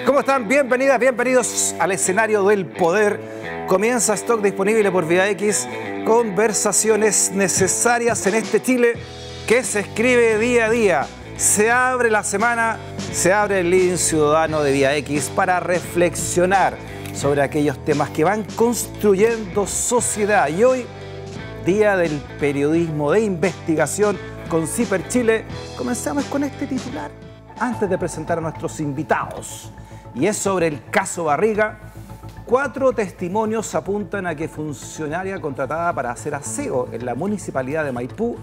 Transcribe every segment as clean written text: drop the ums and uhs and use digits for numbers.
¿Cómo están? Bienvenidas, bienvenidos al escenario del poder. Comienza Stock disponible por Vía X. Conversaciones necesarias en este Chile que se escribe día a día. Se abre la semana, se abre el living ciudadano de Vía X para reflexionar sobre aquellos temas que van construyendo sociedad. Y hoy, Día del Periodismo de Investigación con CIPER Chile, comenzamos con este titular antes de presentar a nuestros invitados. Y es sobre el caso Barriga. 4 testimonios apuntan a que funcionaria contratada para hacer aseo en la municipalidad de Maipú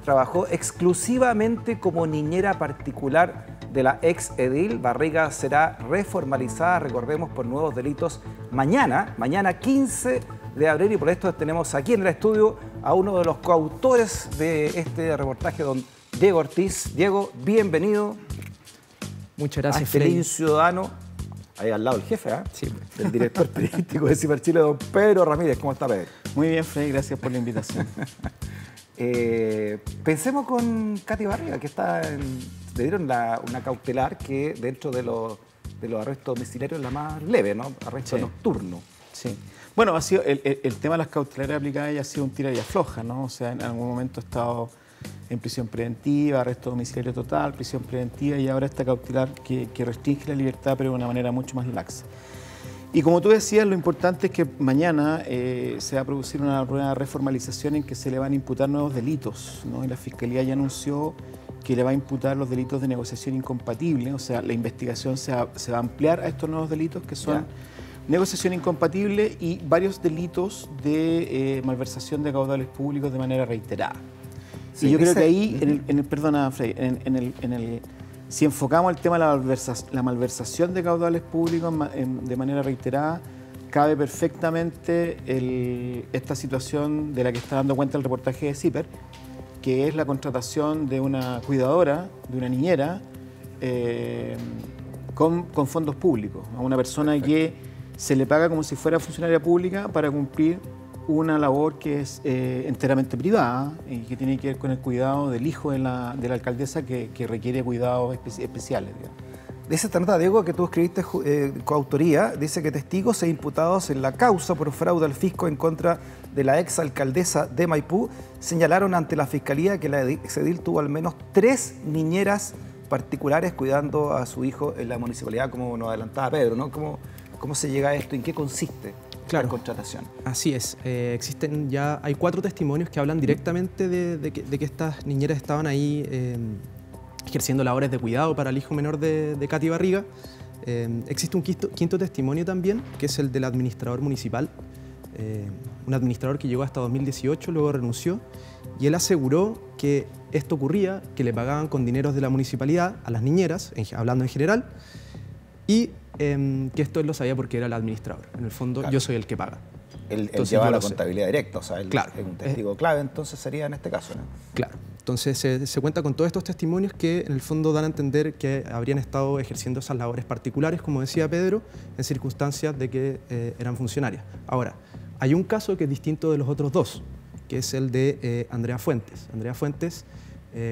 trabajó exclusivamente como niñera particular de la ex edil. Barriga será reformalizada, recordemos, por nuevos delitos mañana 15 de abril, y por esto tenemos aquí en el estudio a uno de los coautores de este reportaje, don Diego Ortiz. Diego, bienvenido. Muchas gracias, Feliz Ciudadano. Ahí al lado el jefe, ¿eh? Sí. El director periodístico de CIPER Chile, don Pedro Ramírez. ¿Cómo está, Pedro? Muy bien, Freddy, gracias por la invitación. Pensemos con Katy Barriga, que le dieron una cautelar que dentro de los arrestos domiciliarios es la más leve, ¿no? Arresto nocturno. Sí. Bueno, ha sido el tema de las cautelares aplicadas ya ha sido un tira y afloja, ¿no? O sea, en algún momento ha estado en prisión preventiva, arresto domiciliario total, prisión preventiva, y ahora esta cautelar que restringe la libertad, pero de una manera mucho más laxa. Y como tú decías, lo importante es que mañana se va a producir una reformalización en que se le van a imputar nuevos delitos, ¿no? Y la Fiscalía ya anunció que le va a imputar los delitos de negociación incompatible, o sea, la investigación se va a ampliar a estos nuevos delitos que son negociación incompatible y varios delitos de malversación de caudales públicos de manera reiterada. Sí, y yo creo que ahí, perdona, Frey, si enfocamos el tema de la malversación de caudales públicos de manera reiterada, cabe perfectamente esta situación de la que está dando cuenta el reportaje de CIPER, que es la contratación de una cuidadora, de una niñera, con fondos públicos, a una persona que se le paga como si fuera funcionaria pública para cumplir una labor que es enteramente privada y que tiene que ver con el cuidado del hijo de la alcaldesa que requiere cuidados especiales, digamos. De ese trata, Diego, que tú escribiste coautoría, dice que testigos e imputados en la causa por fraude al fisco en contra de la ex alcaldesa de Maipú señalaron ante la Fiscalía que la ex edil tuvo al menos 3 niñeras particulares cuidando a su hijo en la municipalidad, como nos adelantaba Pedro, ¿no? ¿Cómo se llega a esto? ¿En qué consiste? Claro, la contratación. Así es. Hay 4 testimonios que hablan directamente de que estas niñeras estaban ahí ejerciendo labores de cuidado para el hijo menor de Katy Barriga. Existe un quinto testimonio también, que es el del administrador municipal, un administrador que llegó hasta 2018, luego renunció, y él aseguró que esto ocurría, que le pagaban con dineros de la municipalidad a las niñeras, hablando en general, y que esto él lo sabía porque era el administrador. En el fondo, claro, yo soy el que paga. Él lleva la contabilidad directa, o sea, él claro, es un testigo clave, entonces sería en este caso, ¿no? Claro. Entonces se cuenta con todos estos testimonios que en el fondo dan a entender que habrían estado ejerciendo esas labores particulares, como decía Pedro, en circunstancias de que eran funcionarias. Ahora, hay un caso que es distinto de los otros 2, que es el de Andrea Fuentes. Andrea Fuentes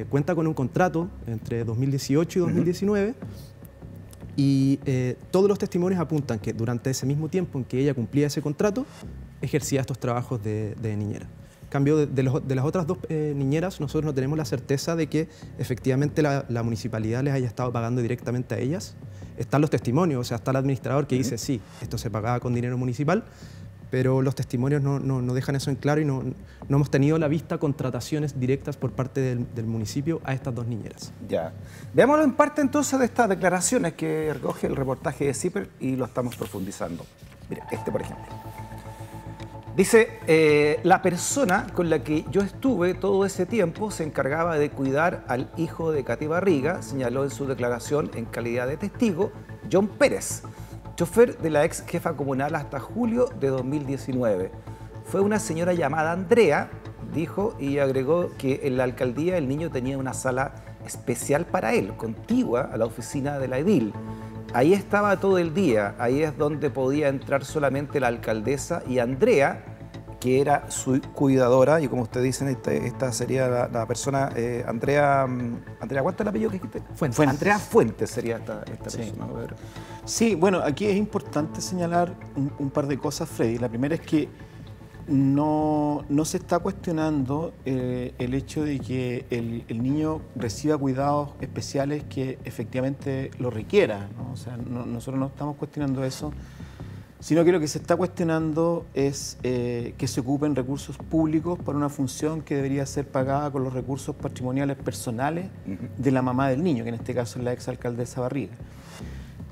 cuenta con un contrato entre 2018 y 2019, y todos los testimonios apuntan que durante ese mismo tiempo en que ella cumplía ese contrato, ejercía estos trabajos de niñera. En cambio, de las otras 2 niñeras, nosotros no tenemos la certeza de que efectivamente la municipalidad les haya estado pagando directamente a ellas. Están los testimonios, o sea, está el administrador que dice, sí, esto se pagaba con dinero municipal, pero los testimonios no dejan eso en claro y no hemos tenido a la vista contrataciones directas por parte del municipio a estas 2 niñeras. Ya. Veámoslo en parte entonces de estas declaraciones que recoge el reportaje de CIPER y lo estamos profundizando. Mire, por ejemplo. Dice, la persona con la que yo estuve todo ese tiempo se encargaba de cuidar al hijo de Katy Barriga, señaló en su declaración en calidad de testigo John Pérez, chofer de la ex jefa comunal hasta julio de 2019. Fue una señora llamada Andrea, dijo, y agregó que en la alcaldía el niño tenía una sala especial para él, contigua a la oficina de la edil. Ahí estaba todo el día, ahí es donde podía entrar solamente la alcaldesa y Andrea, que era su cuidadora, y como ustedes dicen, esta sería la persona, Andrea, ¿cuánto es el apellido que dijiste? Fuentes. Andrea Fuentes sería esta Sí. persona. Sí, bueno, aquí es importante señalar un par de cosas, Freddy. La primera es que no se está cuestionando el hecho de que el niño reciba cuidados especiales que efectivamente lo requiera, ¿no? O sea, nosotros no estamos cuestionando eso, sino que lo que se está cuestionando es que se ocupen recursos públicos para una función que debería ser pagada con los recursos patrimoniales personales de la mamá del niño, que en este caso es la exalcaldesa Barriga.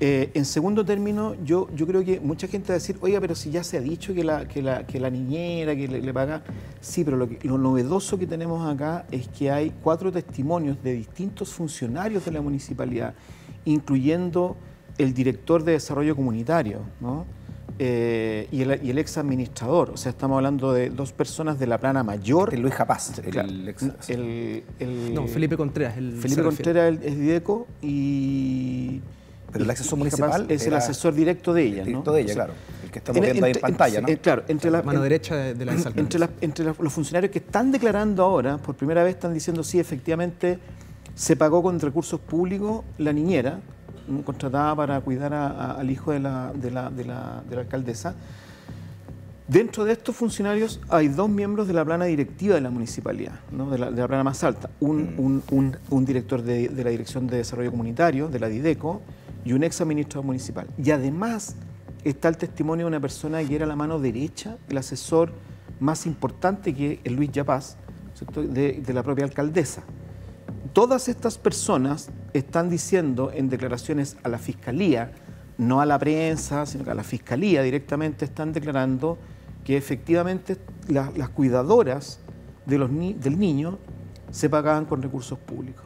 En segundo término, yo creo que mucha gente va a decir, oiga, pero si ya se ha dicho que la niñera, que le paga. Sí, pero lo novedoso que tenemos acá es que hay 4 testimonios de distintos funcionarios de la municipalidad, incluyendo el director de desarrollo comunitario, ¿no? Y el ex administrador. O sea, estamos hablando de 2 personas de la plana mayor. Luis Japaz, Claro, No, Felipe Contreras. Felipe Contreras es Dideco y... Pero el asesor municipal es el asesor directo de ella, directo ¿no? de ella, claro. El que estamos viendo ahí en pantalla, ¿no? Claro, entre la mano derecha de la exalcaldesa. entre los funcionarios que están declarando ahora, por primera vez están diciendo sí, efectivamente se pagó con recursos públicos la niñera, contratada para cuidar al hijo de la alcaldesa. Dentro de estos funcionarios hay 2 miembros de la plana directiva de la municipalidad, ¿no? de la plana más alta. Un director de la Dirección de Desarrollo Comunitario, de la Dideco, y un ex administrador municipal. Y además está el testimonio de una persona que era la mano derecha, el asesor más importante, que es Luis Yapaz, ¿cierto? De la propia alcaldesa. Todas estas personas están diciendo en declaraciones a la Fiscalía, no a la prensa, sino que a la Fiscalía directamente, están declarando que efectivamente las cuidadoras del niño se pagaban con recursos públicos.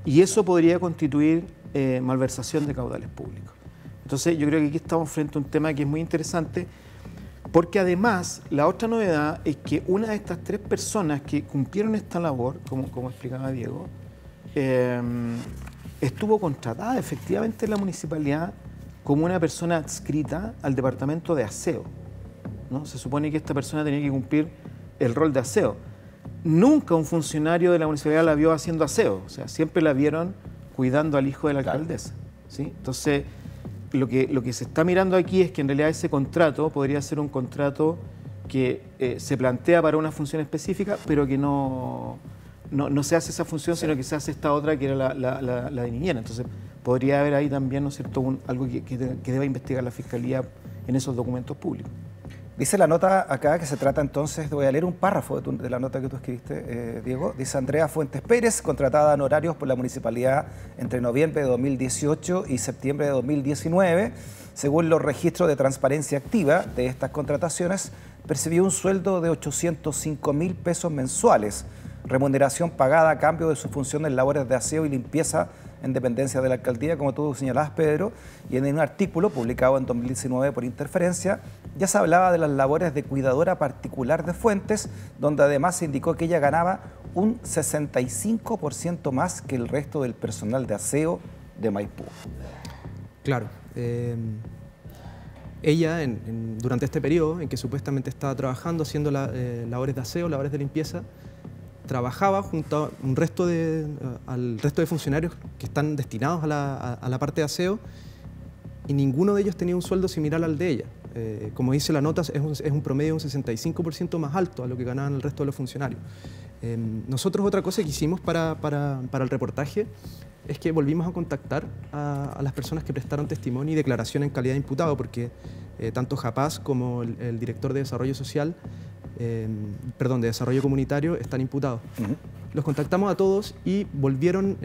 Y eso podría constituir malversación de caudales públicos. Entonces yo creo que aquí estamos frente a un tema que es muy interesante, porque además la otra novedad es que una de estas 3 personas que cumplieron esta labor, como explicaba Diego, estuvo contratada efectivamente en la municipalidad como una persona adscrita al departamento de aseo, ¿no? Se supone que esta persona tenía que cumplir el rol de aseo. Nunca un funcionario de la municipalidad la vio haciendo aseo, o sea, siempre la vieron cuidando al hijo de la alcaldesa, ¿sí? Entonces, lo que se está mirando aquí es que en realidad ese contrato podría ser un contrato que se plantea para una función específica, pero que no se hace esa función, sino que se hace esta otra, que era la de niñera. Entonces, podría haber ahí también, ¿no es cierto?, algo que deba investigar la Fiscalía en esos documentos públicos. Dice la nota acá que se trata entonces, voy a leer un párrafo de la nota que tú escribiste, Diego. Dice: Andrea Fuentes Pérez, contratada en horarios por la municipalidad entre noviembre de 2018 y septiembre de 2019. Según los registros de transparencia activa de estas contrataciones, percibió un sueldo de 805.000 pesos mensuales, remuneración pagada a cambio de su función en labores de aseo y limpieza en dependencia de la alcaldía, como tú señalabas, Pedro, y en un artículo publicado en 2019 por Interferencia, ya se hablaba de las labores de cuidadora particular de Fuentes, donde además se indicó que ella ganaba un 65% más que el resto del personal de aseo de Maipú. Claro. Ella, durante este periodo en que supuestamente estaba trabajando, haciendo labores de aseo, labores de limpieza, trabajaba junto a al resto de funcionarios que están destinados a la parte de aseo, y ninguno de ellos tenía un sueldo similar al de ella. Como dice la nota, es un promedio un 65% más alto a lo que ganaban el resto de los funcionarios. Nosotros otra cosa que hicimos para el reportaje es que volvimos a contactar a las personas que prestaron testimonio y declaración en calidad de imputado, porque tanto Japaz como el director de Desarrollo Social, de Desarrollo Comunitario, están imputados. Los contactamos a todos y volvieron,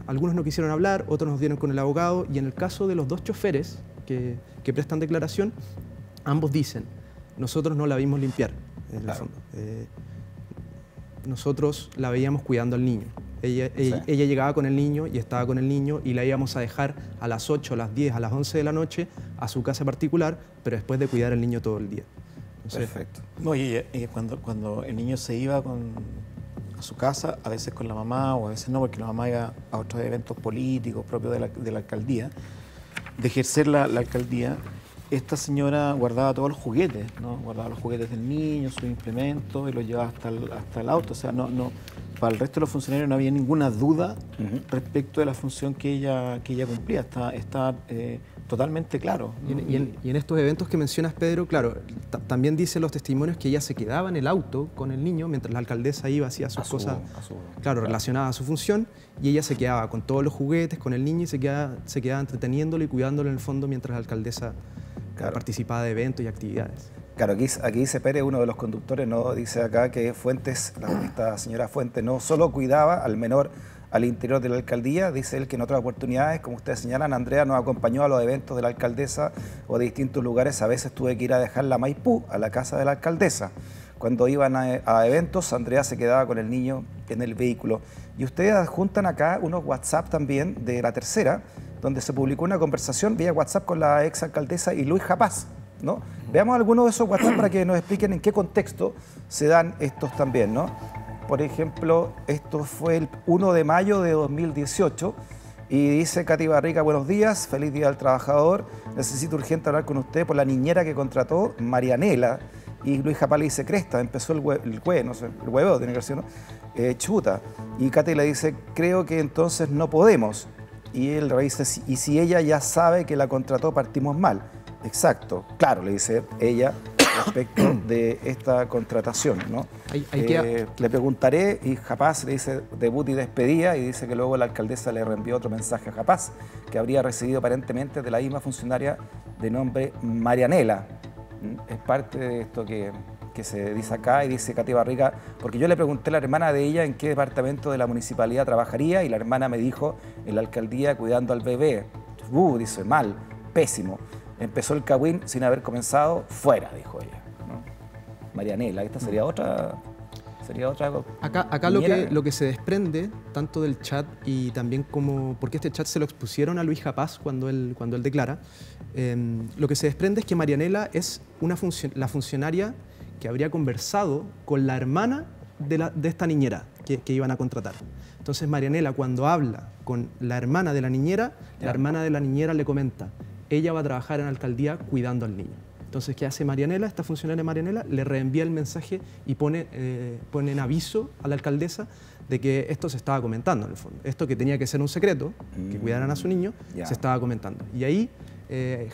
algunos no quisieron hablar, otros nos dieron con el abogado, y en el caso de los 2 choferes que prestan declaración, ambos dicen: nosotros no la vimos limpiar, en el fondo. Nosotros la veíamos cuidando al niño. Ella llegaba con el niño y estaba con el niño, y la íbamos a dejar a las 8, a las 10, a las 11 de la noche a su casa particular, pero después de cuidar al niño todo el día. Perfecto. No, y cuando el niño se iba a su casa, a veces con la mamá o a veces no, porque la mamá iba a otros eventos políticos propios de la alcaldía, de ejercer la alcaldía, esta señora guardaba todos los juguetes, ¿no? Guardaba los juguetes del niño, sus implementos y los llevaba hasta el auto. O sea, para el resto de los funcionarios no había ninguna duda respecto de la función que ella cumplía. Está totalmente claro, ¿no? Y en estos eventos que mencionas, Pedro, claro, también dicen los testimonios que ella se quedaba en el auto con el niño mientras la alcaldesa iba hacía sus cosas, claro, relacionadas a su función, y ella se quedaba con todos los juguetes, con el niño, y se quedaba entreteniéndolo y cuidándolo en el fondo mientras la alcaldesa participaba de eventos y actividades. Claro, aquí dice Pérez, uno de los conductores, ¿no? Dice acá que Fuentes, esta señora Fuentes, no solo cuidaba al menor al interior de la alcaldía, dice él que en otras oportunidades, como ustedes señalan, Andrea nos acompañó a los eventos de la alcaldesa o de distintos lugares. A veces tuve que ir a dejarla a Maipú, a la casa de la alcaldesa. Cuando iban a eventos, Andrea se quedaba con el niño en el vehículo. Y ustedes adjuntan acá unos WhatsApp también de La Tercera, donde se publicó una conversación vía WhatsApp con la ex alcaldesa y Luis Japaz, ¿no? Veamos algunos de esos WhatsApp para que nos expliquen en qué contexto se dan estos también, ¿no? Por ejemplo, esto fue el 1 de mayo de 2018 y dice Katy Barriga, buenos días, feliz día del trabajador, necesito urgente hablar con usted por la niñera que contrató, Marianela. Y Luis Japaz le dice, cresta, empezó el hueveo, tiene que ser, ¿no? Chuta. Y Katy le dice, creo que entonces no podemos. Y él le dice, y si ella ya sabe que la contrató, partimos mal. Exacto, claro, le dice ella respecto de esta contratación, ¿no? Le preguntaré, y Japaz le dice debut y despedida, y dice que luego la alcaldesa le reenvió otro mensaje a Japaz, que habría recibido aparentemente de la misma funcionaria de nombre Marianela. Es parte de esto que se dice acá, y dice Katy Barriga, porque yo le pregunté a la hermana de ella en qué departamento de la municipalidad trabajaría, y la hermana me dijo en la alcaldía cuidando al bebé. Dice, mal, pésimo. Empezó el cagüín sin haber comenzado, fuera, dijo ella, ¿no? Marianela, esta sería otra... Acá lo que se desprende, tanto del chat y también como... Porque este chat se lo expusieron a Luis Japaz cuando él declara. Lo que se desprende es que Marianela es la funcionaria que habría conversado con la hermana de esta niñera que iban a contratar. Entonces Marianela, cuando habla con la hermana de la niñera, la hermana de la niñera le comenta, ella va a trabajar en la alcaldía cuidando al niño. Entonces, ¿qué hace Marianela? Esta funcionaria Marianela le reenvía el mensaje y pone en aviso a la alcaldesa de que esto se estaba comentando en el fondo. Esto que tenía que ser un secreto, que cuidaran a su niño, se estaba comentando. Y ahí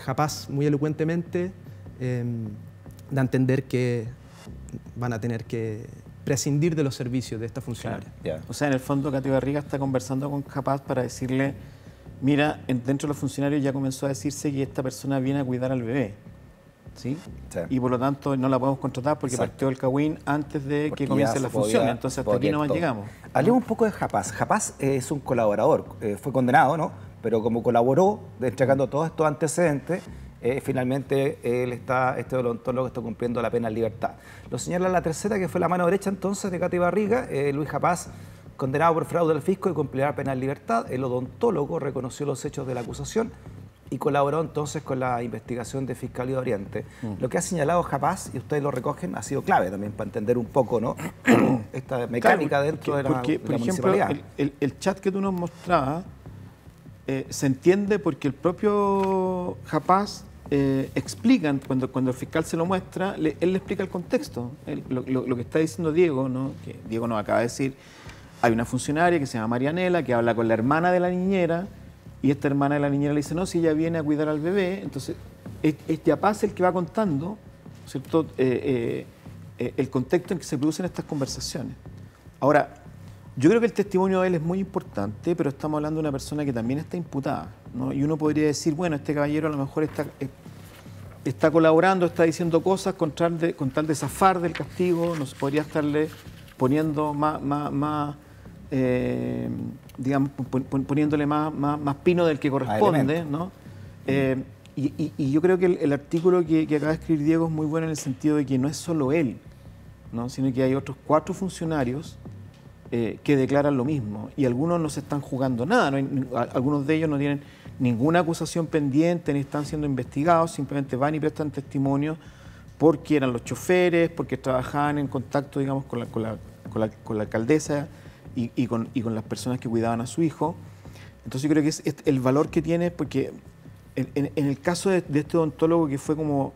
Japaz muy elocuentemente da a entender que van a tener que prescindir de los servicios de esta funcionaria. O sea, en el fondo Katy Barriga está conversando con Japaz para decirle, mira, dentro de los funcionarios ya comenzó a decirse que esta persona viene a cuidar al bebé. ¿Sí? Y por lo tanto no la podemos contratar porque partió el cagüín antes de que comience la función. Entonces hasta aquí nomás llegamos. Hablemos un poco de Japaz. Japaz es un colaborador, fue condenado, ¿no? Pero como colaboró entregando todos estos antecedentes, finalmente este odontólogo está cumpliendo la pena en libertad. Lo señala La Tercera, que fue la mano derecha entonces de Katy Barriga. Luis Japaz, condenado por fraude al fisco y cumplirá pena en libertad. El odontólogo reconoció los hechos de la acusación y colaboró entonces con la investigación de Fiscalía Oriente. Lo que ha señalado Japaz, y ustedes lo recogen, ha sido clave también para entender un poco, ¿no? Esta mecánica dentro de la municipalidad. El chat que tú nos mostrabas se entiende porque el propio Japaz explican, cuando el fiscal se lo muestra, él le explica el contexto. Lo que está diciendo Diego, ¿no? Que Diego nos acaba de decir, hay una funcionaria que se llama Marianela, que habla con la hermana de la niñera, y esta hermana de la niñera le dice, no, si ella viene a cuidar al bebé. Entonces, es Japaz el que va contando, ¿cierto? El contexto en que se producen estas conversaciones. Ahora, yo creo que el testimonio de él es muy importante, pero estamos hablando de una persona que también está imputada, ¿no? Y uno podría decir, bueno, este caballero a lo mejor está colaborando, está diciendo cosas con tal de zafar del castigo, nos podría estarle poniendo digamos, poniéndole más pino del que corresponde, ¿no? Y yo creo que el artículo que acaba de escribir Diego es muy bueno en el sentido de que no es solo él, ¿no? Sino que hay otros 4 funcionarios que declaran lo mismo, y algunos no se están jugando nada, algunos de ellos no tienen ninguna acusación pendiente ni están siendo investigados, simplemente van y prestan testimonio porque eran los choferes, porque trabajaban en contacto, digamos, con la alcaldesa y con las personas que cuidaban a su hijo. Entonces yo creo que es el valor que tiene, porque En el caso de este odontólogo que fue como...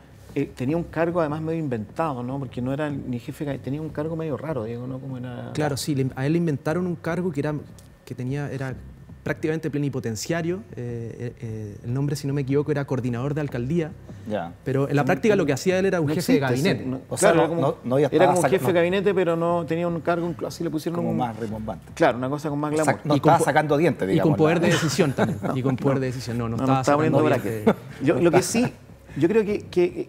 tenía un cargo además medio inventado, ¿no? Porque no era ni jefe, tenía un cargo medio raro, digo, ¿no? Como era... Claro, sí, a él le inventaron un cargo era prácticamente plenipotenciario. El nombre, si no me equivoco, era coordinador de alcaldía. Ya. Pero en la práctica lo que hacía él era un jefe de gabinete. O sea, era como un jefe de gabinete, pero no tenía un cargo, así le pusieron como más rimbombante. Claro, una cosa con más glamour. No estaba sacando dientes, digamos. Y con poder de decisión también. Y con poder de decisión. No estaba poniendo bracket. Lo que sí, yo creo que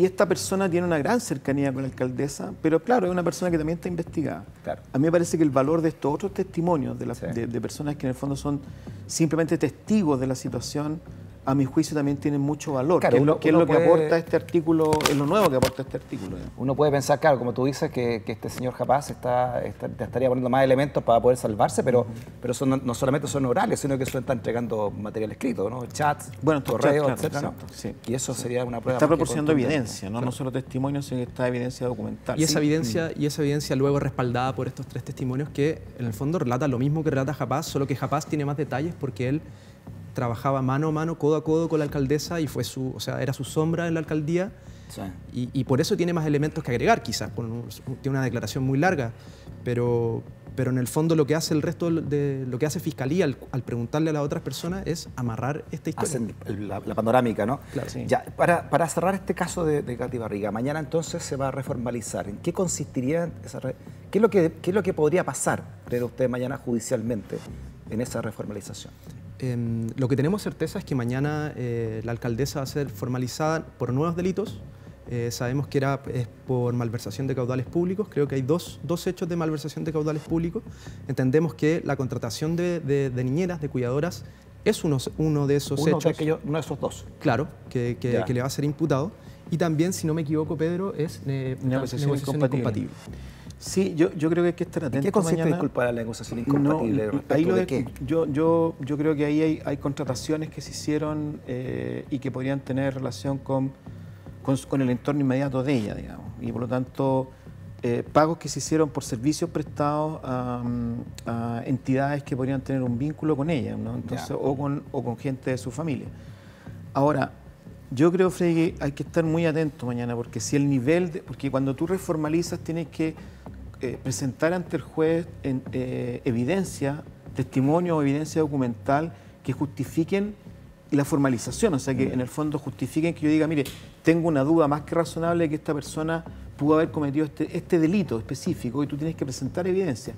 esta persona tiene una gran cercanía con la alcaldesa, pero claro, es una persona que también está investigada. Claro. A mí me parece que el valor de estos otros testimonios de personas que en el fondo son simplemente testigos de la situación, a mi juicio también tienen mucho valor. Claro, que es lo que aporta este artículo, es lo nuevo que aporta este artículo. Uno puede pensar, claro, como tú dices, que este señor Japaz estaría poniendo más elementos para poder salvarse, pero no solamente son orales, sino que eso está entregando material escrito, ¿no? Chats, correos, claro, etcétera, ¿no? Sí. Y eso sería una prueba. Está proporcionando evidencia, ¿no? Claro. No solo testimonios, sino que está evidencia documental. Y esa evidencia luego respaldada por estos 3 testimonios que en el fondo relatan lo mismo que relata Japaz, solo que Japaz tiene más detalles porque él trabajaba mano a mano, codo a codo con la alcaldesa y era su sombra en la alcaldía. Sí. Y por eso tiene más elementos que agregar, quizás. Tiene una declaración muy larga, pero en el fondo lo que hace el resto de lo que hace Fiscalía al preguntarle a las otras personas es amarrar esta historia. Hacen la panorámica, ¿no? Claro. Sí. Ya, para cerrar este caso de Katy Barriga, mañana entonces se va a reformalizar. ¿En qué consistiría qué es lo que podría pasar, cree usted, mañana judicialmente en esa reformalización? Lo que tenemos certeza es que mañana la alcaldesa va a ser formalizada por nuevos delitos. Sabemos que es por malversación de caudales públicos. Creo que hay dos hechos de malversación de caudales públicos. Entendemos que la contratación de niñeras, de cuidadoras, es uno de esos hechos. Uno de esos dos. Claro, que le va a ser imputado. Y también, si no me equivoco, Pedro, es negociación incompatible. Sí, yo creo que hay que estar atentos. ¿En qué consiste, disculpa, la negociación incompatible? Yo creo que ahí hay contrataciones que se hicieron y que podrían tener relación con el entorno inmediato de ella, digamos. Y por lo tanto, pagos que se hicieron por servicios prestados a entidades que podrían tener un vínculo con ella, ¿no? Entonces, o con gente de su familia. Ahora, yo creo, Freddy, que hay que estar muy atentos mañana, porque si el nivel porque cuando tú reformalizas tienes que presentar ante el juez evidencia, testimonio o evidencia documental que justifiquen la formalización, o sea, que en el fondo justifiquen que yo diga, mire, tengo una duda más que razonable de que esta persona pudo haber cometido este delito específico y tú tienes que presentar evidencia.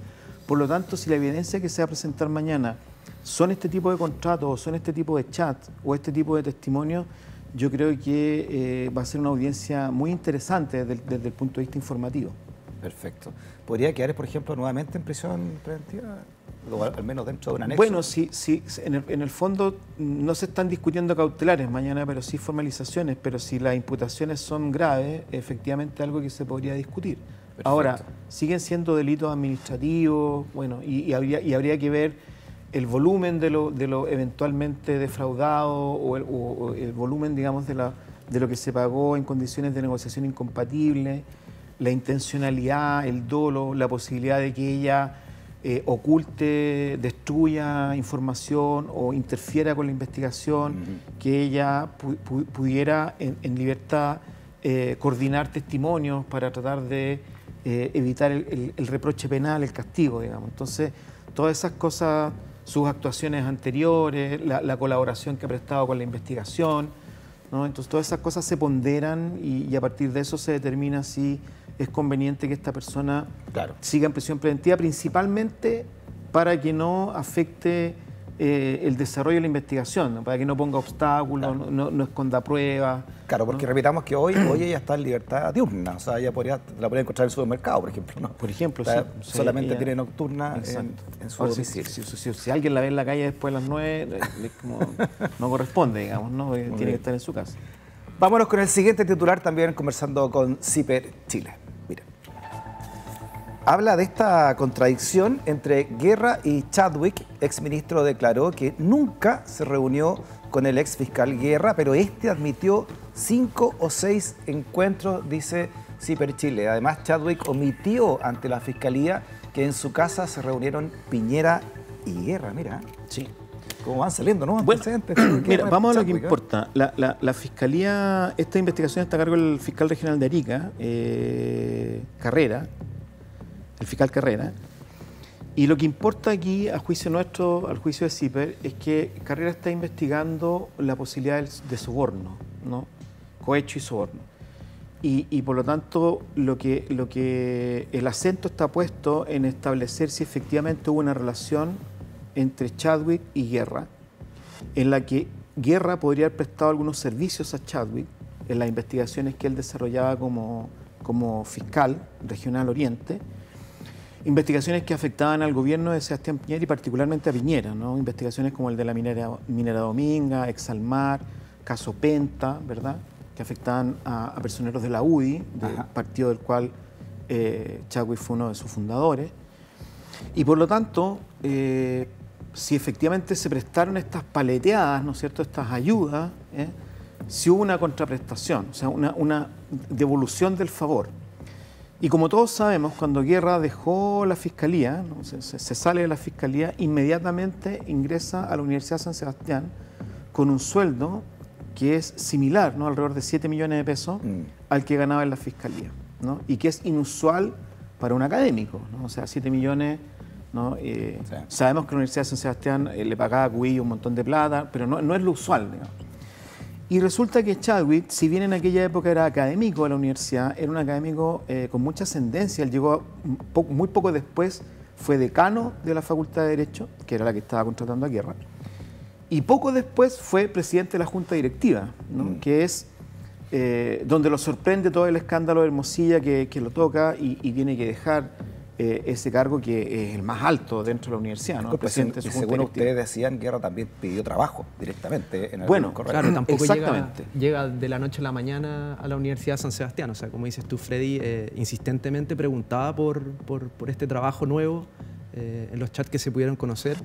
Por lo tanto, si la evidencia que se va a presentar mañana son este tipo de contratos o son este tipo de chats o este tipo de testimonios, yo creo que va a ser una audiencia muy interesante desde el punto de vista informativo. Perfecto. ¿Podría quedar, por ejemplo, nuevamente en prisión preventiva? O al menos dentro de un anexo. Bueno, sí, en el fondo no se están discutiendo cautelares mañana, pero sí formalizaciones. Pero si las imputaciones son graves, efectivamente algo que se podría discutir. Perfecto. Ahora, siguen siendo delitos administrativos, bueno, y habría que ver el volumen de lo eventualmente defraudado o el volumen, digamos, de lo que se pagó en condiciones de negociación incompatible, la intencionalidad, el dolo, la posibilidad de que ella oculte, destruya información o interfiera con la investigación, que ella pudiera en libertad coordinar testimonios para tratar de evitar el reproche penal, el castigo, digamos. Entonces, todas esas cosas, sus actuaciones anteriores, la colaboración que ha prestado con la investigación, ¿no? Entonces, todas esas cosas se ponderan y a partir de eso se determina si es conveniente que esta persona siga en prisión preventiva, principalmente para que no afecte el desarrollo de la investigación, ¿no? Para que no ponga obstáculos, no esconda pruebas. Claro, porque repitamos que hoy ella está en libertad diurna, o sea, ella la podría encontrar en el supermercado, por ejemplo, ¿no? Por ejemplo, solamente tiene nocturna en su domicilio. Si alguien la ve en la calle después de las 9, no corresponde, digamos, ¿no? Tiene que estar en su casa. Vámonos con el siguiente titular, también conversando con CIPER Chile. Mira, habla de esta contradicción entre Guerra y Chadwick. Exministro declaró que nunca se reunió con el exfiscal Guerra, pero este admitió 5 o 6 encuentros, dice CIPER Chile. Además, Chadwick omitió ante la Fiscalía que en su casa se reunieron Piñera y Guerra, mira. Sí. como van saliendo, ¿no? Bueno, mira, vamos a lo que importa. La Fiscalía, esta investigación está a cargo del fiscal regional de Arica, Carrera, el fiscal Carrera. Y lo que importa aquí, a juicio nuestro, al juicio de CIPER, es que Carrera está investigando la posibilidad de soborno, ¿no? Cohecho y soborno. Y por lo tanto, lo que el acento está puesto en establecer si efectivamente hubo una relación entre Chadwick y Guerra, en la que Guerra podría haber prestado algunos servicios a Chadwick en las investigaciones que él desarrollaba como fiscal regional Oriente, investigaciones que afectaban al gobierno de Sebastián Piñera y particularmente a Piñera, ¿no? Investigaciones como el de la minera Dominga, Exalmar, caso Penta, ¿verdad?, que afectaban a personeros de la UDI, del partido del cual Chadwick fue uno de sus fundadores. Y por lo tanto, si efectivamente se prestaron estas paleteadas, ¿no es cierto?, estas ayudas, si hubo una contraprestación, o sea, una devolución del favor. Y como todos sabemos, cuando Guerra dejó la Fiscalía, ¿no?, se sale de la Fiscalía, inmediatamente ingresa a la Universidad de San Sebastián con un sueldo que es similar, ¿no?, alrededor de 7 millones de pesos al que ganaba en la Fiscalía, ¿no?, y que es inusual para un académico, ¿no? O sea, 7 millones, ¿no? Sí. Sabemos que la Universidad de San Sebastián le pagaba a Cubillo un montón de plata, pero no es lo usual, digamos. Y resulta que Chadwick, si bien en aquella época era académico de la universidad, era un académico con mucha ascendencia. Él llegó muy poco después, fue decano de la Facultad de Derecho, que era la que estaba contratando a Guerra, y poco después fue presidente de la Junta Directiva, ¿no?, que es donde lo sorprende todo el escándalo de Hermosilla que lo toca y tiene que dejar ese cargo que es el más alto dentro de la universidad, ¿no? Presidente de su Junta Directiva. Ustedes decían, Guerra también pidió trabajo directamente en el correo. Claro, tampoco llega de la noche a la mañana a la Universidad de San Sebastián. O sea, como dices tú, Freddy, insistentemente preguntaba por este trabajo nuevo en los chats que se pudieron conocer.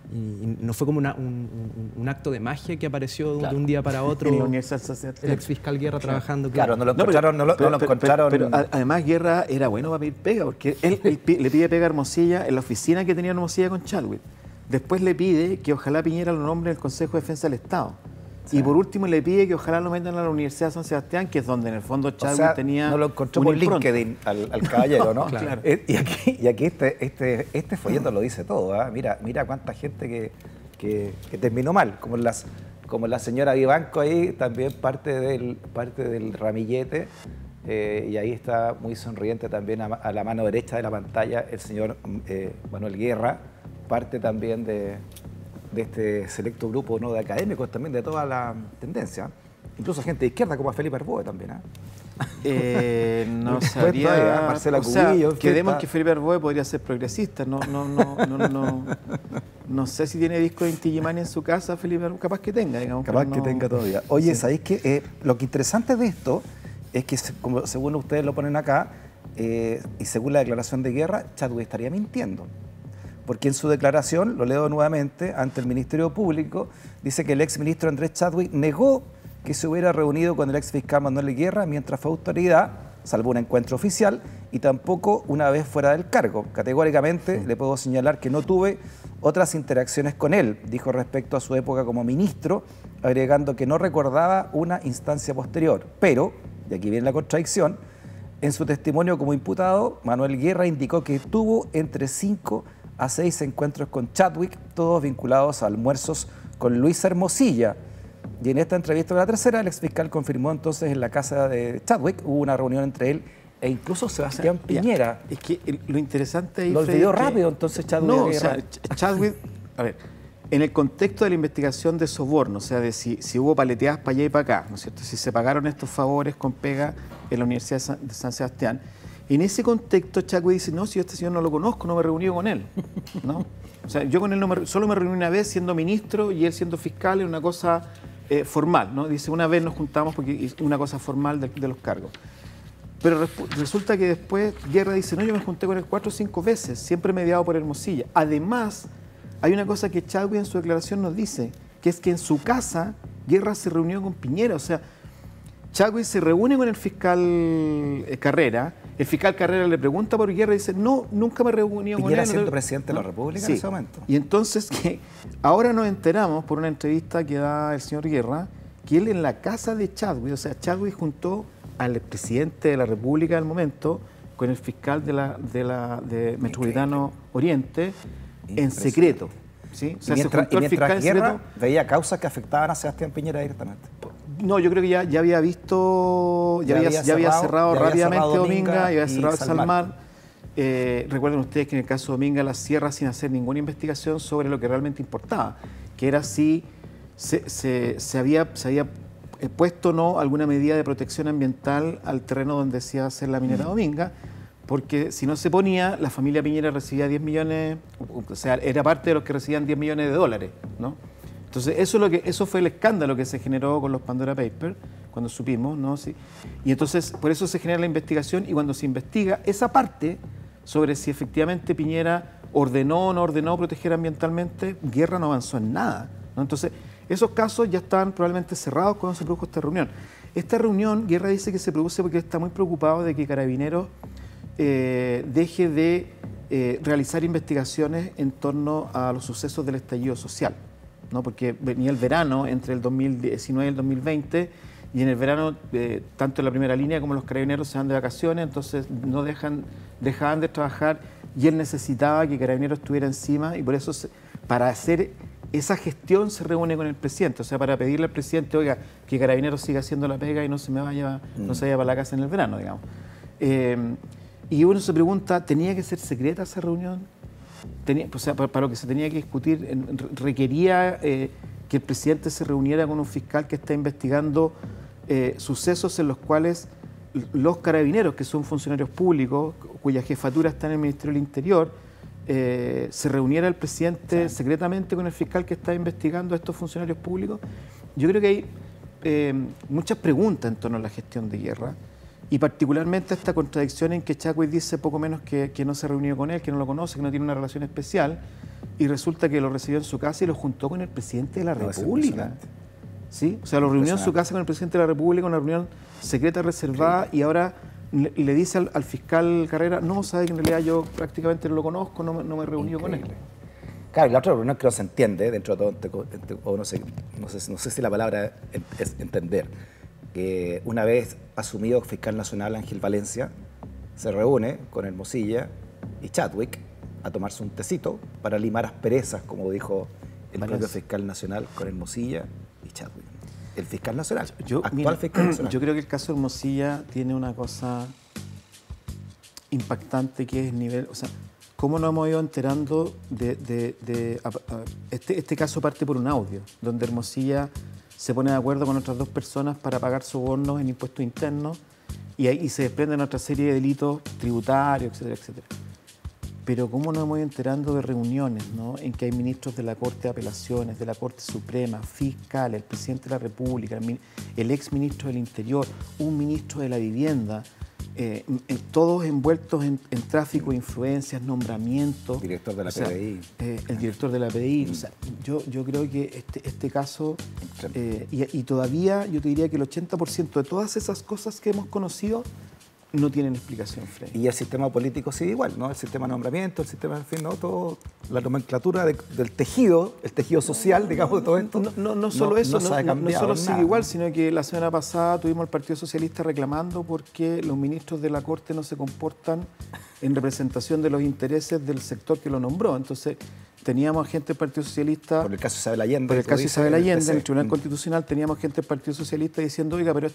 Y no fue como un acto de magia que apareció de un día para otro. En la Universidad de San Sebastián. El exfiscal Guerra trabajando. Claro, no lo encontraron. Pero además Guerra era bueno para pedir pega, porque él le pide pega a Hermosilla en la oficina que tenía Hermosilla con Chadwick. Después le pide que ojalá Piñera lo nombre en el Consejo de Defensa del Estado. Sí. Y por último le pide que ojalá lo metan a la Universidad de San Sebastián, que es donde en el fondo Chadwick tenía. No lo encontró por LinkedIn al caballero, ¿no? Claro. Y aquí este folleto lo dice todo, ¿eh? Mira cuánta gente que terminó mal, como la señora Vivanco ahí, también parte del ramillete. Y ahí está muy sonriente también a la mano derecha de la pantalla el señor Manuel Guerra, parte también de este selecto grupo, ¿no?, de académicos también de toda la tendencia, incluso gente de izquierda como a Felipe Arboe también. No sabría. Marcela Cubillo. Quedemos que Felipe Arboe podría ser progresista. No sé si tiene disco de Inti Illimani en su casa, Felipe Arboe. Capaz que tenga, digamos. Capaz que tenga todavía. Oye, ¿sabéis qué? Lo que interesante de esto es que, como según ustedes lo ponen acá, y según la declaración de Guerra, Chadwick estaría mintiendo. Porque en su declaración, lo leo nuevamente, ante el Ministerio Público, dice que el exministro Andrés Chadwick negó que se hubiera reunido con el exfiscal Manuel Guerra mientras fue autoridad, salvo un encuentro oficial, y tampoco una vez fuera del cargo. Categóricamente le puedo señalar que no tuve otras interacciones con él, dijo respecto a su época como ministro, agregando que no recordaba una instancia posterior. Pero, y aquí viene la contradicción, en su testimonio como imputado, Manuel Guerra indicó que tuvo entre 5 a 6 encuentros con Chadwick, todos vinculados a almuerzos con Luis Hermosilla. Y en esta entrevista de La Tercera, el exfiscal confirmó entonces en la casa de Chadwick, hubo una reunión entre él e incluso Sebastián Piñera. Es que lo interesante ahí, lo olvidó rápido entonces Chadwick. No, o sea, Chadwick, a ver, en el contexto de la investigación de soborno, o sea, de si hubo paleteadas para allá y para acá, ¿no es cierto?, si se pagaron estos favores con pega en la Universidad de San Sebastián, en ese contexto Chadwick dice, no, si yo a este señor no lo conozco, no me he reunido con él, ¿no? O sea, yo con él solo me reuní una vez siendo ministro y él siendo fiscal, en una cosa formal, ¿no? Dice, una vez nos juntamos porque es una cosa formal de los cargos. Pero resulta que después Guerra dice, no, yo me junté con él 4 o 5 veces, siempre mediado por Hermosilla. Además, hay una cosa que Chadwick en su declaración nos dice, que es que en su casa Guerra se reunió con Piñera. O sea, Chadwick se reúne con el fiscal Carrera, El fiscal Carrera le pregunta por Guerra y dice, no, nunca me reuní con él. Piñera siendo presidente de la República en ese momento. Y entonces, ahora nos enteramos por una entrevista que da el señor Guerra, que él en la casa de Chadwick, o sea, Chadwick juntó al presidente de la República del momento con el fiscal de Metropolitano Oriente en secreto. ¿Sí? O sea, mientras Guerra veía causas que afectaban a Sebastián Piñera directamente. No, yo creo que ya había visto, ya había cerrado rápidamente Dominga y había cerrado Salmar. Recuerden ustedes que en el caso de Dominga la cierra sin hacer ninguna investigación sobre lo que realmente importaba, que era si se había puesto o no alguna medida de protección ambiental al terreno donde se iba a hacer la minera Dominga, porque si no se ponía, la familia Piñera recibía 10 millones, o sea, era parte de los que recibían 10 millones de dólares, ¿no? Entonces, eso fue el escándalo que se generó con los Pandora Papers, cuando supimos, ¿no? Sí. Y entonces, por eso se genera la investigación, y cuando se investiga esa parte sobre si efectivamente Piñera ordenó o no ordenó proteger ambientalmente, Guerra no avanzó en nada, ¿no? Entonces, esos casos ya estaban probablemente cerrados cuando se produjo esta reunión. Esta reunión, Guerra dice que se produce porque está muy preocupado de que Carabineros deje de realizar investigaciones en torno a los sucesos del estallido social, ¿no? Porque venía el verano entre el 2019 y el 2020, y en el verano tanto la primera línea como los Carabineros se van de vacaciones, entonces no dejaban de trabajar, y él necesitaba que Carabineros estuviera encima, y por eso para hacer esa gestión se reúne con el presidente, o sea, para pedirle al presidente, oiga, que Carabineros siga haciendo la pega y no se vaya para la casa en el verano, digamos. Y uno se pregunta, ¿tenía que ser secreta esa reunión? O sea, para lo que se tenía que discutir, requería que el presidente se reuniera con un fiscal que está investigando sucesos en los cuales los carabineros, que son funcionarios públicos, cuya jefatura está en el Ministerio del Interior, se reuniera el presidente secretamente con el fiscal que está investigando a estos funcionarios públicos. Yo creo que hay muchas preguntas en torno a la gestión de Guerra, y particularmente esta contradicción en que Chadwick dice poco menos que no se reunió con él, que no lo conoce, que no tiene una relación especial, y resulta que lo recibió en su casa y lo juntó con el presidente de la República. ¿Sí? O sea, lo reunió en su casa con el presidente de la República, una reunión secreta reservada, y ahora le dice al fiscal Carrera, no, sabe que en realidad yo prácticamente no lo conozco, no me he reunido con él. Claro, y la otra reunión que no se entiende, dentro de todo, o no sé si la palabra es entender, que una vez asumido fiscal nacional Ángel Valencia, se reúne con Hermosilla y Chadwick a tomarse un tecito para limar asperezas, como dijo el propio fiscal nacional, con Hermosilla y Chadwick. El fiscal nacional, fiscal nacional. Yo creo que el caso de Hermosilla tiene una cosa impactante, que es el nivel, o sea, cómo nos hemos ido enterando este caso parte por un audio, donde Hermosilla se pone de acuerdo con otras dos personas para pagar sobornos en impuestos internos, y ahí se desprenden otra serie de delitos tributarios, etcétera, etcétera. Pero cómo nos hemos ido enterando de reuniones, ¿no?, en que hay ministros de la Corte de Apelaciones, de la Corte Suprema, fiscales, el presidente de la República, el exministro del Interior, un ministro de la Vivienda, todos envueltos en tráfico de influencias, nombramientos. Director de la PDI. El director de la PDI. O sea, yo creo que este caso, y todavía yo te diría que el 80% de todas esas cosas que hemos conocido no tienen explicación, Frey. Y el sistema político sigue igual, ¿no? El sistema de nombramiento, el sistema, en fin, ¿no? Todo, la nomenclatura del tejido, el tejido social, digamos, de todo esto. No solo eso, no solo sigue igual, sino que la semana pasada tuvimos al Partido Socialista reclamando porque los ministros de la Corte no se comportan en representación de los intereses del sector que lo nombró. Entonces, teníamos gente del Partido Socialista... Por el caso Isabel Allende. Por el caso Isabel Allende, en el Tribunal Constitucional, teníamos gente del Partido Socialista diciendo, oiga, pero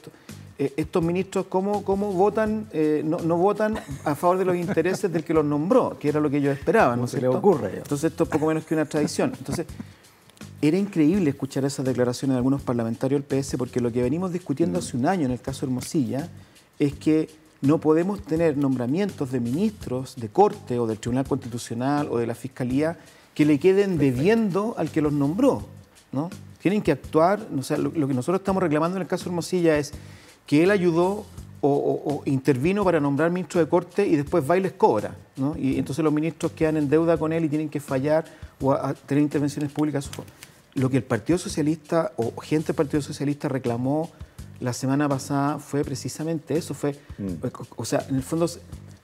estos ministros, ¿cómo votan? No votan a favor de los intereses del que los nombró, que era lo que ellos esperaban, ¿no es cierto? Se le ocurre. Entonces, esto es poco menos que una tradición. Entonces, era increíble escuchar esas declaraciones de algunos parlamentarios del PS, porque lo que venimos discutiendo hace un año en el caso Hermosilla es que no podemos tener nombramientos de ministros de Corte o del Tribunal Constitucional o de la Fiscalía que le queden debiendo al que los nombró, ¿no? Tienen que actuar, o sea, lo que nosotros estamos reclamando en el caso Hermosilla es que él ayudó o intervino para nombrar ministros de Corte y después va y les cobra, ¿no? Y entonces los ministros quedan en deuda con él y tienen que fallar o tener intervenciones públicas. Lo que el Partido Socialista o gente del Partido Socialista reclamó la semana pasada fue precisamente eso. O sea, en el fondo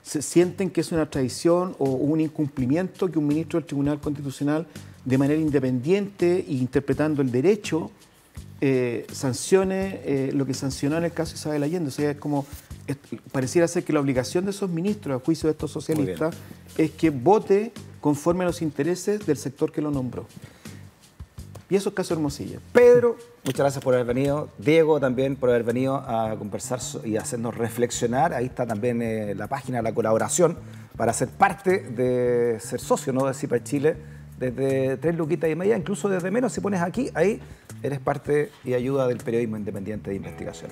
se sienten que es una traición o un incumplimiento que un ministro del Tribunal Constitucional, de manera independiente e interpretando el derecho, sancione lo que sancionó en el caso de Isabel Allende. O sea, pareciera ser que la obligación de esos ministros, a juicio de estos socialistas, es que vote conforme a los intereses del sector que lo nombró. Y eso es caso Hermosilla. Pedro, muchas gracias por haber venido. Diego, también por haber venido a conversar y hacernos reflexionar. Ahí está también la página, la colaboración, para ser parte de ser socio, ¿no?, de CIPER Chile, desde 3 luquitas y media, incluso desde menos. Si pones aquí, ahí eres parte y ayuda del periodismo independiente de investigación.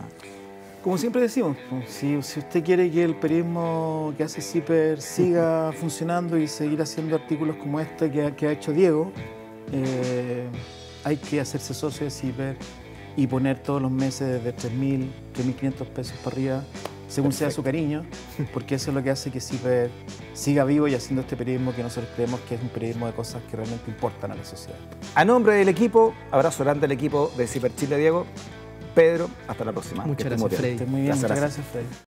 Como siempre decimos, si usted quiere que el periodismo que hace CIPER siga funcionando y seguir haciendo artículos como este que ha hecho Diego, hay que hacerse socio de CIPER y poner todos los meses de 3.000, 3.500 pesos para arriba, según sea su cariño, porque eso es lo que hace que CIPER siga vivo y haciendo este periodismo que nosotros creemos que es un periodismo de cosas que realmente importan a la sociedad. A nombre del equipo, abrazo grande al equipo de CIPER Chile, Diego. Pedro, hasta la próxima. Muchas gracias, Freddy. Muy bien, muchas gracias, Freddy.